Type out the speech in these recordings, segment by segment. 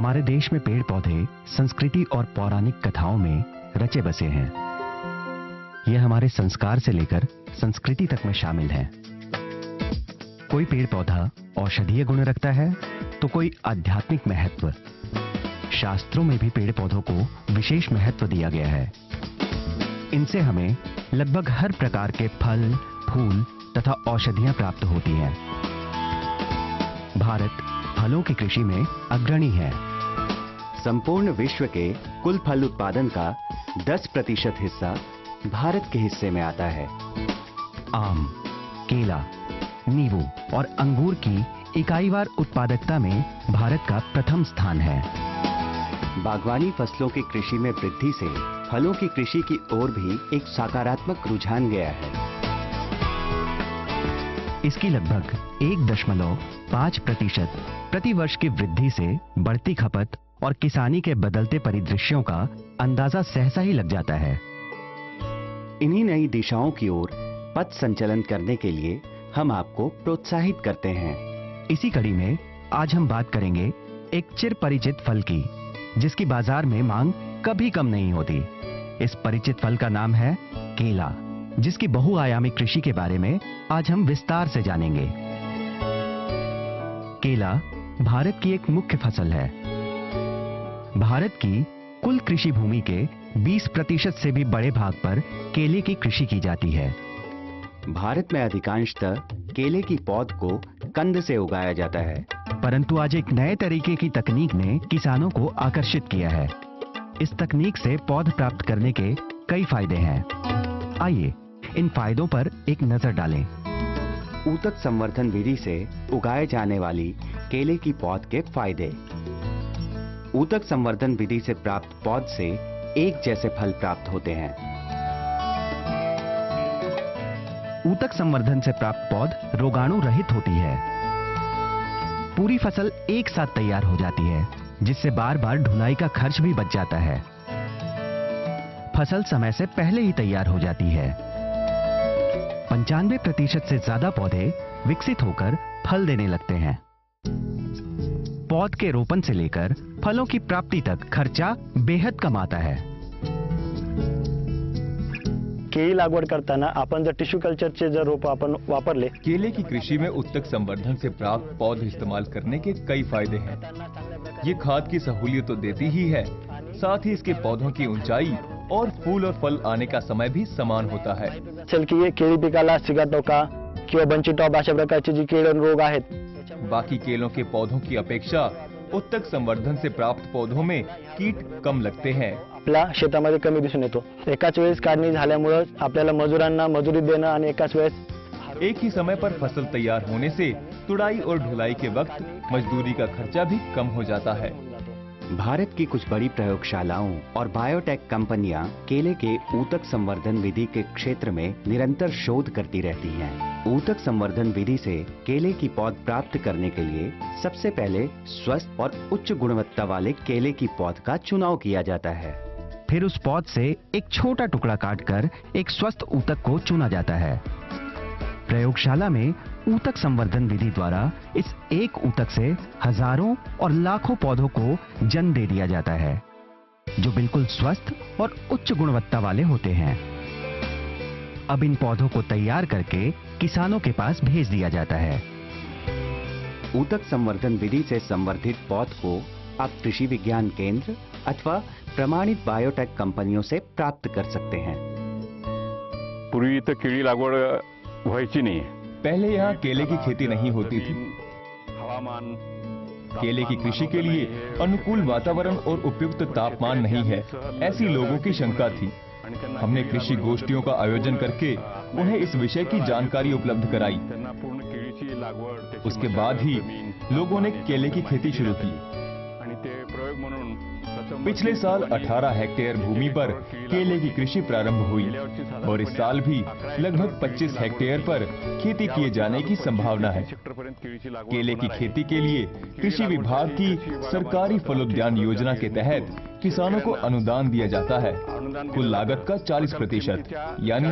हमारे देश में पेड़ पौधे संस्कृति और पौराणिक कथाओं में रचे बसे हैं। यह हमारे संस्कार से लेकर संस्कृति तक में शामिल हैं। कोई पेड़ पौधा औषधीय गुण रखता है तो कोई आध्यात्मिक महत्व। शास्त्रों में भी पेड़ पौधों को विशेष महत्व दिया गया है। इनसे हमें लगभग हर प्रकार के फल, फूल तथा औषधियां प्राप्त होती हैं। भारत फलों की कृषि में अग्रणी है। संपूर्ण विश्व के कुल फल उत्पादन का 10% हिस्सा भारत के हिस्से में आता है। आम, केला, नींबू और अंगूर की इकाईवार उत्पादकता में भारत का प्रथम स्थान है। बागवानी फसलों की कृषि में वृद्धि से फलों की कृषि की ओर भी एक सकारात्मक रुझान गया है। इसकी लगभग 1.5% प्रति वर्ष की वृद्धि से बढ़ती खपत और किसानी के बदलते परिदृश्यों का अंदाजा सहसा ही लग जाता है। इन्हीं नई दिशाओं की ओर पथ संचलन करने के लिए हम आपको प्रोत्साहित करते हैं। इसी कड़ी में आज हम बात करेंगे एक चिर परिचित फल की, जिसकी बाजार में मांग कभी कम नहीं होती। इस परिचित फल का नाम है केला, जिसकी बहुआयामी कृषि के बारे में आज हम विस्तार से जानेंगे। केला भारत की एक मुख्य फसल है। भारत की कुल कृषि भूमि के 20% से भी बड़े भाग पर केले की कृषि की जाती है। भारत में अधिकांशतः केले की पौध को कंद से उगाया जाता है, परंतु आज एक नए तरीके की तकनीक ने किसानों को आकर्षित किया है। इस तकनीक से पौध प्राप्त करने के कई फायदे हैं। आइए इन फायदों पर एक नजर डालें। ऊतक संवर्धन विधि से उगाए जाने वाली केले की पौध के फायदे। ऊतक संवर्धन विधि से प्राप्त पौध से एक जैसे फल प्राप्त होते हैं। ऊतक संवर्धन से प्राप्त पौध रोगाणु रहित होती है। पूरी फसल एक साथ तैयार हो जाती है, जिससे बार बार ढुलाई का खर्च भी बच जाता है। फसल समय से पहले ही तैयार हो जाती है। 95% से ज्यादा पौधे विकसित होकर फल देने लगते हैं। पौध के रोपण से लेकर फलों की प्राप्ति तक खर्चा बेहद कम आता है। केळी लागवड करताना आपण जर टिश्यू कल्चरचे जर रोप आपण वापरले, केले की कृषि में उत्तक संवर्धन से प्राप्त पौध इस्तेमाल करने के कई फायदे हैं। ये खाद की सहूलियत तो देती ही है, साथ ही इसके पौधों की ऊंचाई और फूल और फल आने का समय भी समान होता है। चल की ये केळी पिकाला सिगाटोका किंवा बंची टॉप अशा प्रकारचे जी कीड रोग आहेत, बाकी केलों के पौधों की अपेक्षा उत्तक संवर्धन से प्राप्त पौधों में कीट कम लगते हैं। आपल्या शेतामध्ये कमी दिसून येतो। एकाच वेळेस काढणी झाल्यामुळे आपल्याला मजुरांना मजुरी देणं आणि एकाच वेळेस एक ही समय पर फसल तैयार होने से तुड़ाई और ढुलाई के वक्त मजदूरी का खर्चा भी कम हो जाता है। भारत की कुछ बड़ी प्रयोगशालाओं और बायोटेक कंपनियां केले के ऊतक संवर्धन विधि के क्षेत्र में निरंतर शोध करती रहती हैं। ऊतक संवर्धन विधि से केले की पौध प्राप्त करने के लिए सबसे पहले स्वस्थ और उच्च गुणवत्ता वाले केले की पौध का चुनाव किया जाता है। फिर उस पौध से एक छोटा टुकड़ा काटकर एक स्वस्थ ऊतक को चुना जाता है। प्रयोगशाला में ऊतक संवर्धन विधि द्वारा इस एक ऊतक से हजारों और लाखों पौधों को जन्म दे दिया जाता है, जो बिल्कुल स्वस्थ और उच्च गुणवत्ता वाले होते हैं। अब इन पौधों को तैयार करके किसानों के पास भेज दिया जाता है। ऊतक संवर्धन विधि से संवर्धित पौध को आप कृषि विज्ञान केंद्र अथवा प्रमाणित बायोटेक कंपनियों से प्राप्त कर सकते हैं। पूर्वी इथं केळी लागवड व्हायची नाही। पहले यहाँ केले की खेती नहीं होती थी। हवामान केले की कृषि के लिए अनुकूल वातावरण और उपयुक्त तापमान नहीं है, ऐसी लोगों की शंका थी। हमने कृषि गोष्ठियों का आयोजन करके उन्हें इस विषय की जानकारी उपलब्ध कराई। उसके बाद ही लोगों ने केले की खेती शुरू की। पिछले साल 18 हेक्टेयर भूमि पर केले की कृषि प्रारंभ हुई और इस साल भी लगभग 25 हेक्टेयर पर खेती किए जाने की संभावना है। केले की खेती के लिए कृषि विभाग की सरकारी फलोद्यान योजना के तहत किसानों को अनुदान दिया जाता है। कुल लागत का 40%, यानी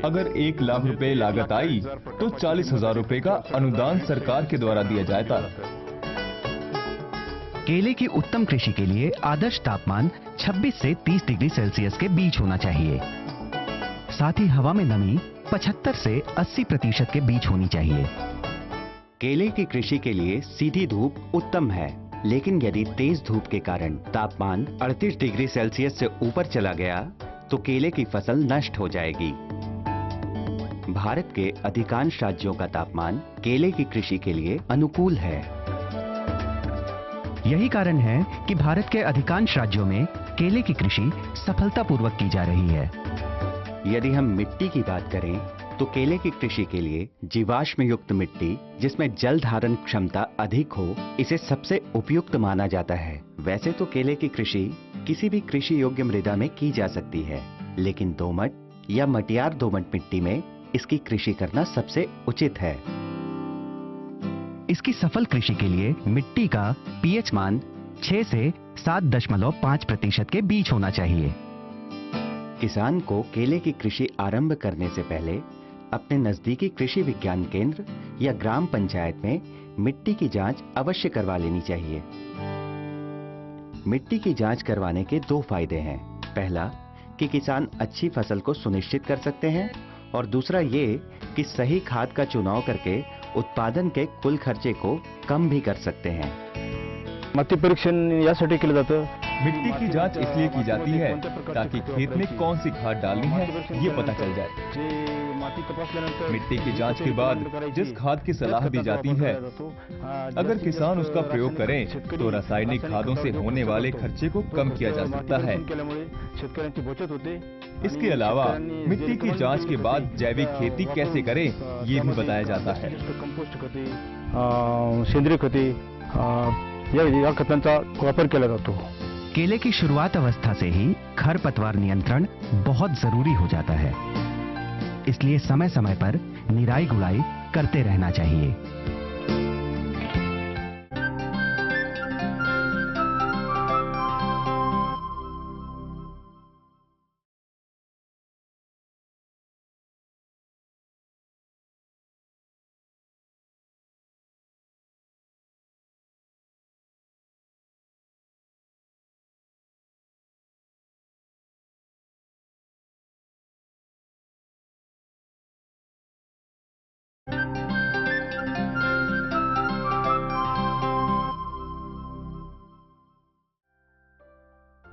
अगर 1 लाख रुपए लागत आई तो 40,000 रुपए का अनुदान सरकार के द्वारा दिया जाता है। केले की उत्तम कृषि के लिए आदर्श तापमान 26 से 30 डिग्री सेल्सियस के बीच होना चाहिए। साथ ही हवा में नमी 75 से 80% के बीच होनी चाहिए। केले की कृषि के लिए सीधी धूप उत्तम है, लेकिन यदि तेज धूप के कारण तापमान 38 डिग्री सेल्सियस से ऊपर चला गया तो केले की फसल नष्ट हो जाएगी। भारत के अधिकांश राज्यों का तापमान केले की कृषि के लिए अनुकूल है। यही कारण है कि भारत के अधिकांश राज्यों में केले की कृषि सफलतापूर्वक की जा रही है। यदि हम मिट्टी की बात करें तो केले की कृषि के लिए जीवाश्म युक्त मिट्टी जिसमें जल धारण क्षमता अधिक हो, इसे सबसे उपयुक्त माना जाता है। वैसे तो केले की कृषि किसी भी कृषि योग्य मृदा में की जा सकती है, लेकिन दोमट या मटियार दोमट मिट्टी में इसकी कृषि करना सबसे उचित है। इसकी सफल कृषि के लिए मिट्टी का पीएच मान 6 से 7.5% के बीच होना चाहिए। किसान को केले की कृषि आरंभ करने से पहले अपने नजदीकी कृषि विज्ञान केंद्र या ग्राम पंचायत में मिट्टी की जांच अवश्य करवा लेनी चाहिए। मिट्टी की जांच करवाने के 2 फायदे हैं। पहला कि किसान अच्छी फसल को सुनिश्चित कर सकते हैं, और दूसरा ये कि सही खाद का चुनाव करके उत्पादन के कुल खर्चे को कम भी कर सकते हैं। माती परीक्षण यासाठी केलं जातं। मिट्टी की जांच इसलिए की जाती है ताकि खेत में कौन सी खाद डालनी है ये पता चल जाए। मिट्टी की जांच के बाद जिस खाद की सलाह दी जाती है, अगर किसान उसका प्रयोग करें तो रासायनिक खादों से होने वाले खर्चे को कम किया जा सकता है। इसके अलावा मिट्टी की जांच के बाद जैविक खेती कैसे करें ये भी बताया जाता है। सेंद्रिय खते या खतांचा वापर केला जातो। केले की शुरुआत अवस्था से ही खरपतवार नियंत्रण बहुत जरूरी हो जाता है, इसलिए समय समय पर निराई गुड़ाई करते रहना चाहिए।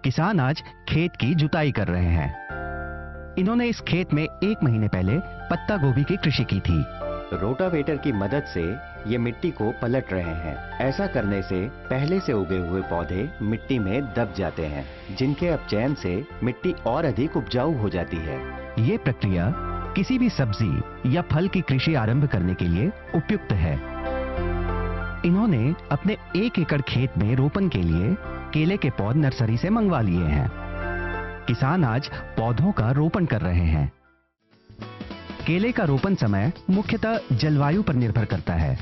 किसान आज खेत की जुताई कर रहे हैं। इन्होंने इस खेत में 1 महीने पहले पत्ता गोभी की कृषि की थी। रोटावेटर की मदद से ये मिट्टी को पलट रहे हैं। ऐसा करने से पहले से उगे हुए पौधे मिट्टी में दब जाते हैं, जिनके अपचयन से मिट्टी और अधिक उपजाऊ हो जाती है। ये प्रक्रिया किसी भी सब्जी या फल की कृषि आरंभ करने के लिए उपयुक्त है। इन्होंने अपने 1 एकड़ खेत में रोपण के लिए केले के पौध नर्सरी से मंगवा लिए हैं। किसान आज पौधों का रोपण कर रहे हैं। केले का रोपण समय मुख्यतः जलवायु पर निर्भर करता है।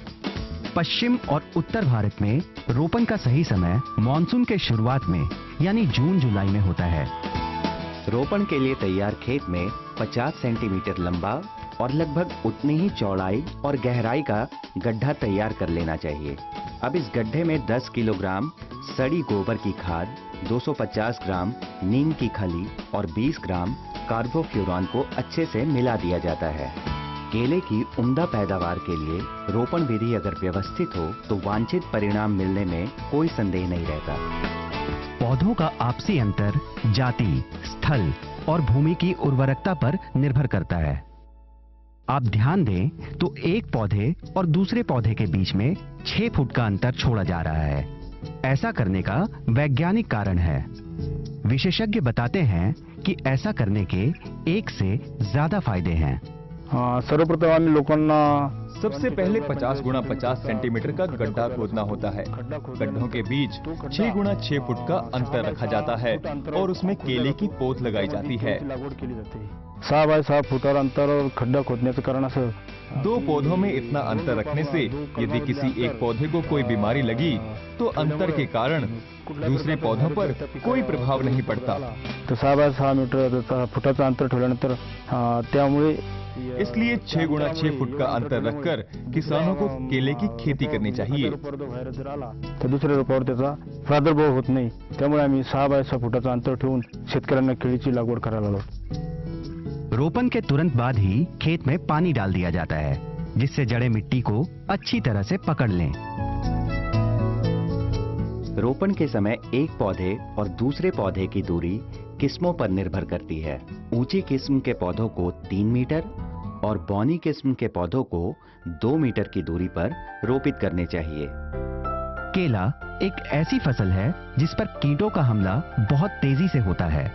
पश्चिम और उत्तर भारत में रोपण का सही समय मानसून के शुरुआत में यानी जून-जुलाई में होता है। रोपण के लिए तैयार खेत में 50 सेंटीमीटर लंबा और लगभग उतनी ही चौड़ाई और गहराई का गड्ढा तैयार कर लेना चाहिए। अब इस गड्ढे में 10 किलोग्राम सड़ी गोबर की खाद, 250 ग्राम नीम की खली और 20 ग्राम कार्बोफ्यूरॉन को अच्छे से मिला दिया जाता है। केले की उम्दा पैदावार के लिए रोपण विधि अगर व्यवस्थित हो तो वांछित परिणाम मिलने में कोई संदेह नहीं रहता। पौधों का आपसी अंतर जाति, स्थल और भूमि की उर्वरकता पर निर्भर करता है। आप ध्यान दें तो एक पौधे और दूसरे पौधे के बीच में 6 फुट का अंतर छोड़ा जा रहा है। ऐसा करने का वैज्ञानिक कारण है। विशेषज्ञ बताते हैं कि ऐसा करने के 1 से ज्यादा फायदे हैं। सर्वप्रथम आम्ही लोकांना सबसे पहले 50 गुणा 50 सेंटीमीटर का गड्ढा खोदना होता है। गड्ढों के बीच 6 गुणा 6 फुट का अंतर रखा जाता है और उसमें केले की पोत लगाई जाती है। 6 बाय 6 फुटावर अंतर और खड्डा खोदण्याचं कारण असं 2 पौधों में इतना अंतर रखने से यदि किसी एक पौधे को कोई बीमारी लगी तो अंतर के कारण दूसरे पौधों पर कोई प्रभाव नहीं पड़ता। तर 6 बाय 6 मीटर फुटाचं अंतर ठेवल्यानंतर त्यामुळे इसलिए 6 गुणा 6 फुट का अंतर रखकर किसानों को केले की खेती करनी चाहिए। तर दुसऱ्या रोपावर त्याचा प्रादुर्भाव होत नाही, त्यामुळे आम्ही 6 बाय 6 फुटाचं अंतर ठेवून शेतकऱ्यांना केळीची लागवड करायला लावतो। रोपण के तुरंत बाद ही खेत में पानी डाल दिया जाता है, जिससे जड़ें मिट्टी को अच्छी तरह से पकड़ लें। रोपण के समय एक पौधे और दूसरे पौधे की दूरी किस्मों पर निर्भर करती है। ऊंची किस्म के पौधों को 3 मीटर और बौनी किस्म के पौधों को 2 मीटर की दूरी पर रोपित करने चाहिए। केला एक ऐसी फसल है जिस पर कीटों का हमला बहुत तेजी से होता है।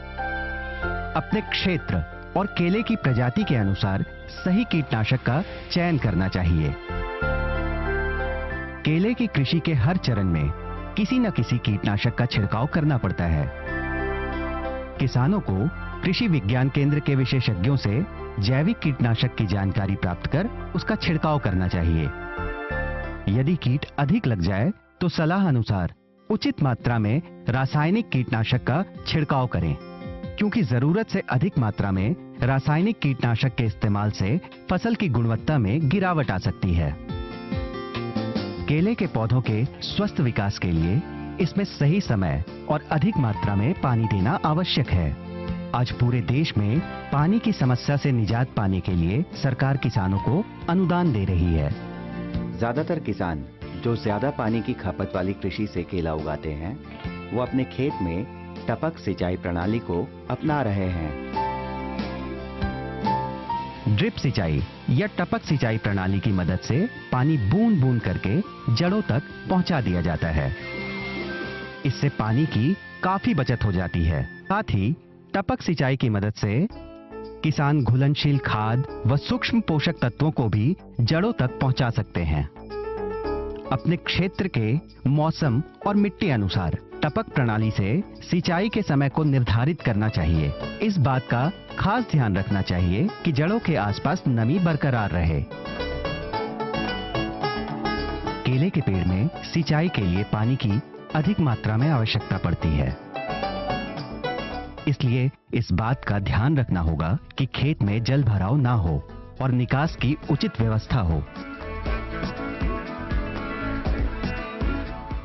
अपने क्षेत्र और केले की प्रजाति के अनुसार सही कीटनाशक का चयन करना चाहिए। केले की कृषि के हर चरण में किसी न किसी कीटनाशक का छिड़काव करना पड़ता है। किसानों को कृषि विज्ञान केंद्र के विशेषज्ञों से जैविक कीटनाशक की जानकारी प्राप्त कर उसका छिड़काव करना चाहिए। यदि कीट अधिक लग जाए तो सलाह अनुसार उचित मात्रा में रासायनिक कीटनाशक का छिड़काव करें, क्योंकि जरूरत से अधिक मात्रा में रासायनिक कीटनाशक के इस्तेमाल से फसल की गुणवत्ता में गिरावट आ सकती है। केले के पौधों के स्वस्थ विकास के लिए इसमें सही समय और अधिक मात्रा में पानी देना आवश्यक है। आज पूरे देश में पानी की समस्या से निजात पाने के लिए सरकार किसानों को अनुदान दे रही है। ज्यादातर किसान जो ज्यादा पानी की खपत वाली कृषि से केला उगाते हैं, वो अपने खेत में टपक सिंचाई प्रणाली को अपना रहे हैं। ड्रिप सिंचाई या टपक सिंचाई प्रणाली की मदद से पानी बूंद बूंद करके जड़ों तक पहुंचा दिया जाता है। इससे पानी की काफी बचत हो जाती है। साथ ही टपक सिंचाई की मदद से किसान घुलनशील खाद व सूक्ष्म पोषक तत्वों को भी जड़ों तक पहुंचा सकते हैं। अपने क्षेत्र के मौसम और मिट्टी अनुसार टपक प्रणाली से सिंचाई के समय को निर्धारित करना चाहिए। इस बात का खास ध्यान रखना चाहिए कि जड़ों के आसपास नमी बरकरार रहे। केले के पेड़ में सिंचाई के लिए पानी की अधिक मात्रा में आवश्यकता पड़ती है, इसलिए इस बात का ध्यान रखना होगा कि खेत में जल भराव ना हो और निकास की उचित व्यवस्था हो।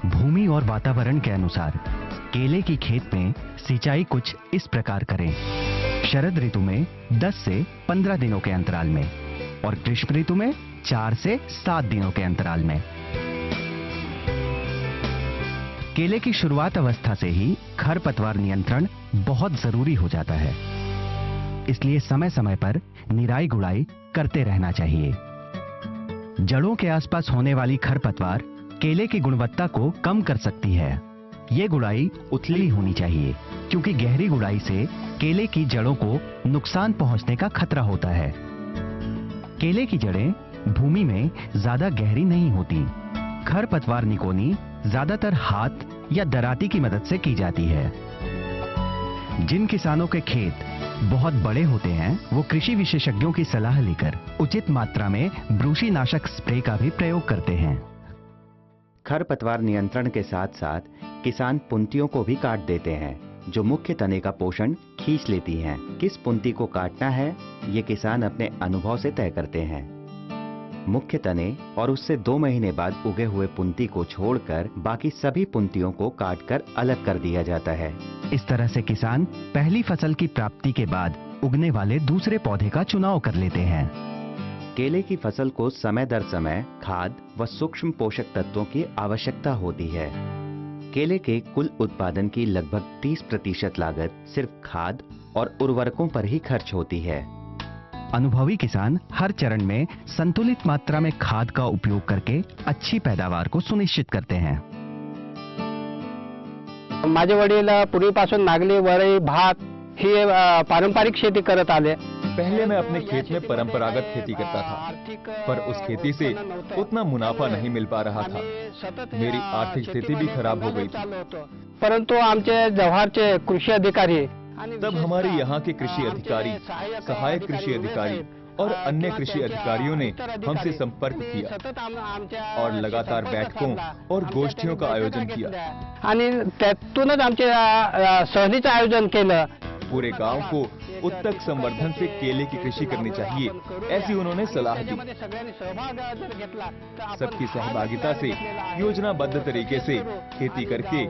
भूमि और वातावरण के अनुसार केले की खेत में सिंचाई कुछ इस प्रकार करें। शरद ऋतु में 10 से 15 दिनों के अंतराल में और ग्रीष्म ऋतु में 4 से 7 दिनों के अंतराल में। केले की शुरुआत अवस्था से ही खरपतवार नियंत्रण बहुत जरूरी हो जाता है, इसलिए समय समय पर निराई गुड़ाई करते रहना चाहिए। जड़ों के आसपास होने वाली खरपतवार केले की गुणवत्ता को कम कर सकती है। ये गुड़ाई उथली होनी चाहिए, क्योंकि गहरी गुड़ाई से केले की जड़ों को नुकसान पहुंचने का खतरा होता है। केले की जड़ें भूमि में ज्यादा गहरी नहीं होती। खरपतवार निकोनी ज्यादातर हाथ या दराती की मदद से की जाती है। जिन किसानों के खेत बहुत बड़े होते हैं, वो कृषि विशेषज्ञों की सलाह लेकर उचित मात्रा में ब्रूशीनाशक स्प्रे का भी प्रयोग करते हैं। खरपतवार नियंत्रण के साथ साथ किसान पुंतियों को भी काट देते हैं, जो मुख्य तने का पोषण खींच लेती हैं। किस पुंती को काटना है, ये किसान अपने अनुभव से तय करते हैं। मुख्य तने और उससे 2 महीने बाद उगे हुए पुंती को छोड़कर बाकी सभी पुंतियों को काटकर अलग कर दिया जाता है। इस तरह से किसान पहली फसल की प्राप्ति के बाद उगने वाले दूसरे पौधे का चुनाव कर लेते हैं। केले की फसल को समय दर समय खाद व सूक्ष्म पोषक तत्वों की आवश्यकता होती है। केले के कुल उत्पादन की लगभग 30% लागत सिर्फ खाद और उर्वरकों पर ही खर्च होती है। अनुभवी किसान हर चरण में संतुलित मात्रा में खाद का उपयोग करके अच्छी पैदावार को सुनिश्चित करते हैं। माझे वडील पूर्वीपासून नागली, वरई, भात ही पारंपरिक शेती करत आले। पहले मैं अपने खेत में परंपरागत खेती करता था, पर उस खेती से उतना मुनाफा नहीं मिल पा रहा था। मेरी आर्थिक स्थिति भी खराब हो गई थी। परंतु आमचे जव्हारचे कृषी अधिकारी तब हमारे यहाँ के कृषि अधिकारी, सहायक कृषि अधिकारी और अन्य कृषि अधिकारियों ने हमसे संपर्क किया और लगातार बैठकों और गोष्ठियों का आयोजन किया आणि त्यातूनच आमच्या सहलीचं आयोजन केलं। पूरे गांव को उत्तक संवर्धन से केले की कृषि करनी चाहिए, ऐसी उन्होंने सलाह दी। सबकी सहभागिता से योजनाबद्ध तरीके से खेती करके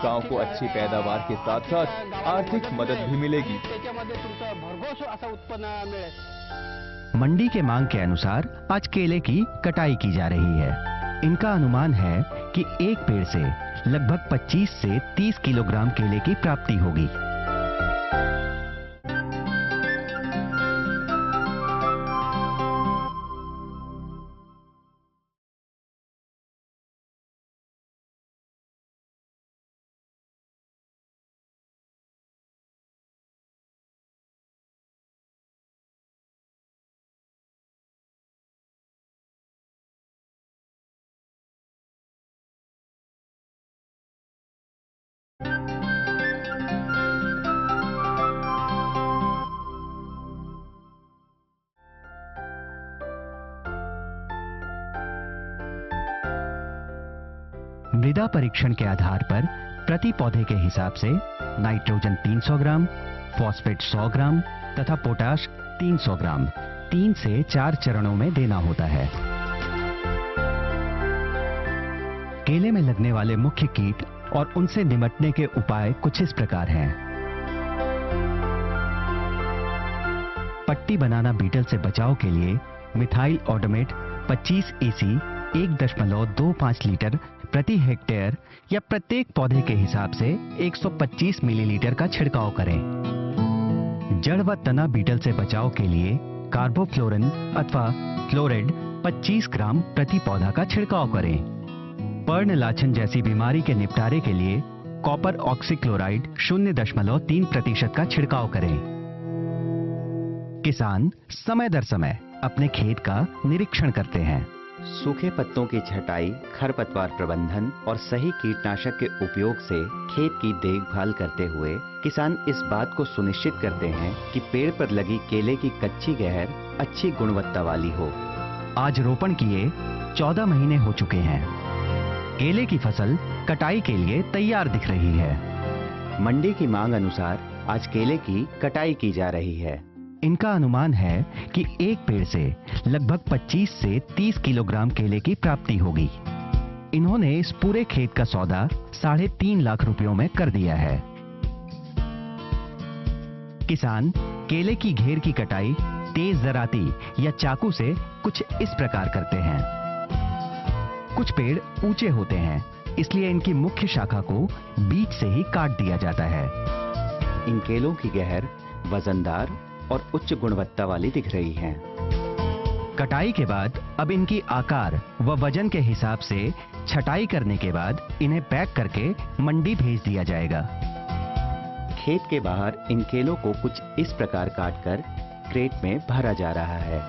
गांव को अच्छी पैदावार के साथ साथ आर्थिक मदद भी मिलेगी। मंडी के मांग के अनुसार आज केले की कटाई की जा रही है। इनका अनुमान है कि एक पेड़ से लगभग 25 से 30 किलोग्राम केले की प्राप्ति होगी। मृदा परीक्षण के आधार पर प्रति पौधे के हिसाब से नाइट्रोजन 300 ग्राम, फॉस्फेट 100 ग्राम तथा पोटाश 300 ग्राम 3 से 4 चरणों में देना होता है। केले में लगने वाले मुख्य कीट और उनसे निपटने के उपाय कुछ इस प्रकार हैं। पट्टी बनाना बीटल से बचाव के लिए मिथाइल ऑडोमेट 25 EC 1.25 लीटर प्रति हेक्टेयर या प्रत्येक पौधे के हिसाब से 125 मिलीलीटर का छिड़काव करें। जड़ व तना बीटल से बचाव के लिए कार्बोफ्लोरिन अथवा क्लोराइड 25 ग्राम प्रति पौधा का छिड़काव करें। पर्ण लाछन जैसी बीमारी के निपटारे के लिए कॉपर ऑक्सीक्लोराइड 0.3% का छिड़काव करें। किसान समय दर समय अपने खेत का निरीक्षण करते हैं। सूखे पत्तों की छटाई, खरपतवार प्रबंधन और सही कीटनाशक के उपयोग से खेत की देखभाल करते हुए किसान इस बात को सुनिश्चित करते हैं कि पेड़ पर लगी केले की कच्ची गहर अच्छी गुणवत्ता वाली हो। आज रोपण किए 14 महीने हो चुके हैं। केले की फसल कटाई के लिए तैयार दिख रही है। मंडी की मांग अनुसार आज केले की कटाई की जा रही है। इनका अनुमान है कि एक पेड़ से लगभग 25 से 30 किलोग्राम केले की प्राप्ति होगी। इन्होंने इस पूरे खेत का सौदा 3.5 लाख रुपयों में कर दिया है। किसान केले की घेर की कटाई तेज दराती या चाकू से कुछ इस प्रकार करते हैं। कुछ पेड़ ऊंचे होते हैं, इसलिए इनकी मुख्य शाखा को बीच से ही काट दिया जाता है। इन केलों की गहर वजनदार और उच्च गुणवत्ता वाली दिख रही हैं। कटाई के बाद अब इनकी आकार व वजन के हिसाब से छटाई करने के बाद इन्हें पैक करके मंडी भेज दिया जाएगा। खेत के बाहर इन केलों को कुछ इस प्रकार काटकर क्रेट में भरा जा रहा है।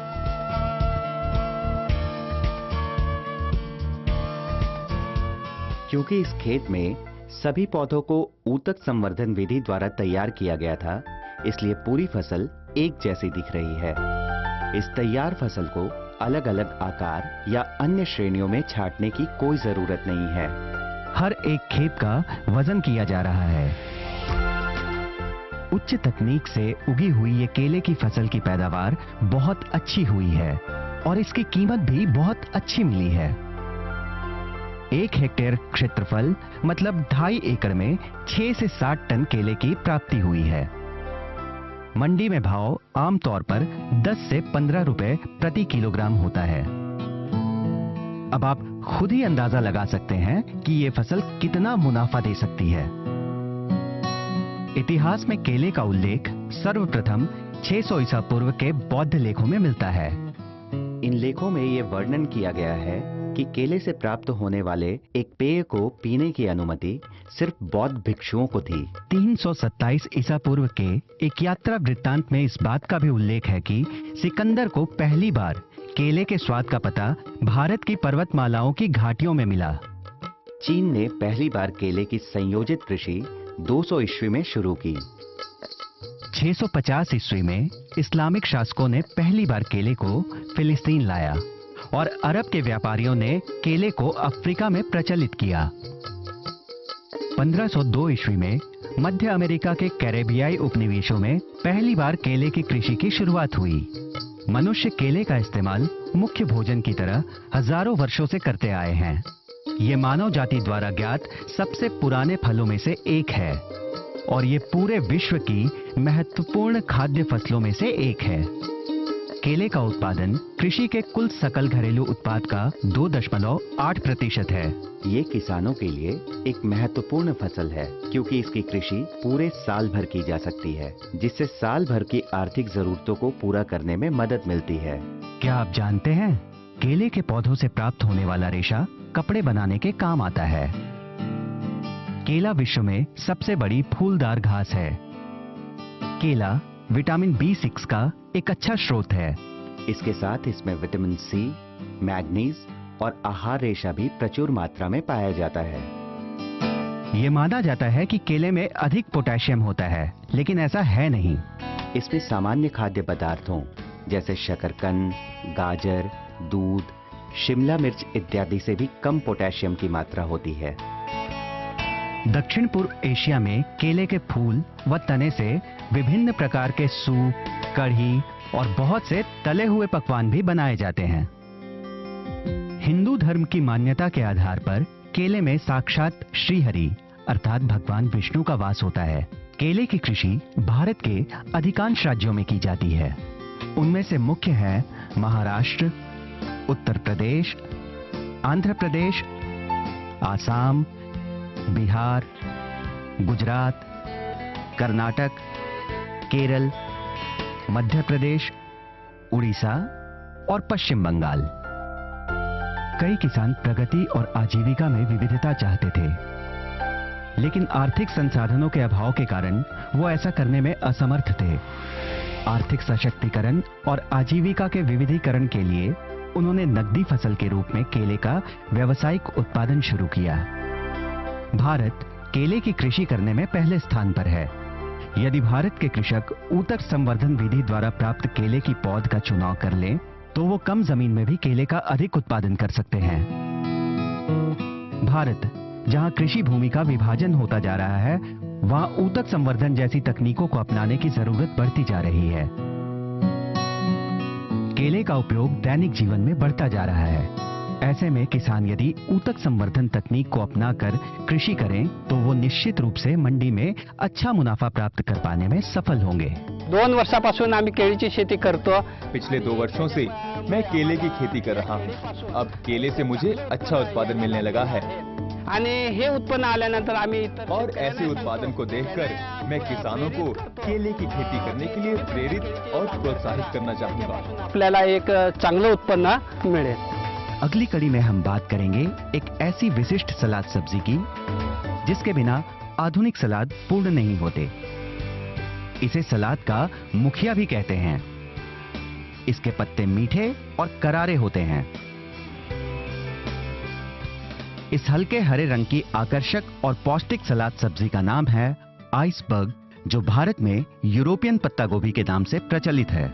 क्योंकि इस खेत में सभी पौधों को ऊतक संवर्धन विधि द्वारा तैयार किया गया था, इसलिए पूरी फसल एक जैसी दिख रही है। इस तैयार फसल को अलग अलग आकार या अन्य श्रेणियों में छांटने की कोई जरूरत नहीं है। हर एक खेत का वजन किया जा रहा है। उच्च तकनीक से उगी हुई ये केले की फसल की पैदावार बहुत अच्छी हुई है और इसकी कीमत भी बहुत अच्छी मिली है। 1 हेक्टेयर क्षेत्रफल मतलब 2.5 एकड़ में 6 से 7 टन केले की प्राप्ति हुई है। मंडी में भाव आमतौर पर 10 से 15 रुपए प्रति किलोग्राम होता है। अब आप खुद ही अंदाजा लगा सकते हैं कि ये फसल कितना मुनाफा दे सकती है। इतिहास में केले का उल्लेख सर्वप्रथम 600 ईसा पूर्व के बौद्ध लेखों में मिलता है। इन लेखों में ये वर्णन किया गया है कि केले से प्राप्त होने वाले एक पेय को पीने की अनुमति सिर्फ बौद्ध भिक्षुओं को थी। 327 ईसा पूर्व के एक यात्रा वृत्तांत में इस बात का भी उल्लेख है कि सिकंदर को पहली बार केले के स्वाद का पता भारत की पर्वतमालाओं की घाटियों में मिला। चीन ने पहली बार केले की संयोजित कृषि 200 ईस्वी में शुरू की। 650 ईस्वी में इस्लामिक शासकों ने पहली बार केले को फिलिस्तीन लाया और अरब के व्यापारियों ने केले को अफ्रीका में प्रचलित किया। 1502 ईस्वी में मध्य अमेरिका के कैरेबियाई उपनिवेशों में पहली बार केले की कृषि की शुरुआत हुई। मनुष्य केले का इस्तेमाल मुख्य भोजन की तरह हजारों वर्षों से करते आए हैं। ये मानव जाति द्वारा ज्ञात सबसे पुराने फलों में से एक है और ये पूरे विश्व की महत्वपूर्ण खाद्य फसलों में से एक है। केले का उत्पादन कृषि के कुल सकल घरेलू उत्पाद का 2.8% है। ये किसानों के लिए एक महत्वपूर्ण फसल है क्योंकि इसकी कृषि पूरे साल भर की जा सकती है, जिससे साल भर की आर्थिक जरूरतों को पूरा करने में मदद मिलती है। क्या आप जानते हैं, केले के पौधों से प्राप्त होने वाला रेशा कपड़े बनाने के काम आता है। केला विश्व में सबसे बड़ी फूलदार घास है। केला विटामिन B6 का एक अच्छा स्रोत है। इसके साथ इसमें विटामिन सी, मैग्नीज और आहार रेशा भी प्रचुर मात्रा में पाया जाता है। ये माना जाता है कि केले में अधिक पोटेशियम होता है, लेकिन ऐसा है नहीं। इसमें सामान्य खाद्य पदार्थों जैसे शकरकंद, गाजर, दूध, शिमला मिर्च इत्यादि से भी कम पोटेशियम की मात्रा होती है। दक्षिण पूर्व एशिया में केले के फूल व तने से विभिन्न प्रकार के सूप, कढ़ी और बहुत से तले हुए पकवान भी बनाए जाते हैं। हिंदू धर्म की मान्यता के आधार पर केले में साक्षात श्रीहरि अर्थात भगवान विष्णु का वास होता है। केले की कृषि भारत के अधिकांश राज्यों में की जाती है। उनमें से मुख्य है महाराष्ट्र, उत्तर प्रदेश, आंध्र प्रदेश, आसाम, बिहार, गुजरात, कर्नाटक, केरल, मध्य प्रदेश, उड़ीसा और पश्चिम बंगाल। कई किसान प्रगति और आजीविका में विविधता चाहते थे, लेकिन आर्थिक संसाधनों के अभाव के कारण वो ऐसा करने में असमर्थ थे। आर्थिक सशक्तिकरण और आजीविका के विविधीकरण के लिए उन्होंने नकदी फसल के रूप में केले का व्यावसायिक उत्पादन शुरू किया। भारत केले की कृषि करने में पहले स्थान पर है। यदि भारत के कृषक ऊतक संवर्धन विधि द्वारा प्राप्त केले की पौध का चुनाव कर लें, तो वो कम जमीन में भी केले का अधिक उत्पादन कर सकते हैं। भारत, जहां कृषि भूमि का विभाजन होता जा रहा है, वहां ऊतक संवर्धन जैसी तकनीकों को अपनाने की जरूरत बढ़ती जा रही है। केले का उपयोग दैनिक जीवन में बढ़ता जा रहा है। ऐसे में किसान यदि ऊतक संवर्धन तकनीक को अपनाकर कृषि करें, तो वो निश्चित रूप से मंडी में अच्छा मुनाफा प्राप्त कर पाने में सफल होंगे। 2 वर्षापासून आम्ही केळीची शेती करतो। पिछले 2 वर्षों से मैं केले की खेती कर रहा हूँ। अब केले से मुझे अच्छा उत्पादन मिलने लगा है आणि हे उत्पन्न आल्यानंतर आम्ही और ऐसे उत्पादन को देखकर मैं किसानों को केले की खेती करने के लिए प्रेरित और प्रोत्साहित करना चाहूँगा। आपल्याला एक चांगलं उत्पन्न मिळेल। अगली कड़ी में हम बात करेंगे एक ऐसी विशिष्ट सलाद सब्जी की जिसके बिना आधुनिक सलाद पूर्ण नहीं होते। इसे सलाद का मुखिया भी कहते हैं। इसके पत्ते मीठे और करारे होते हैं। इस हल्के हरे रंग की आकर्षक और पौष्टिक सलाद सब्जी का नाम है आइसबर्ग, जो भारत में यूरोपियन पत्ता गोभी के नाम से प्रचलित है।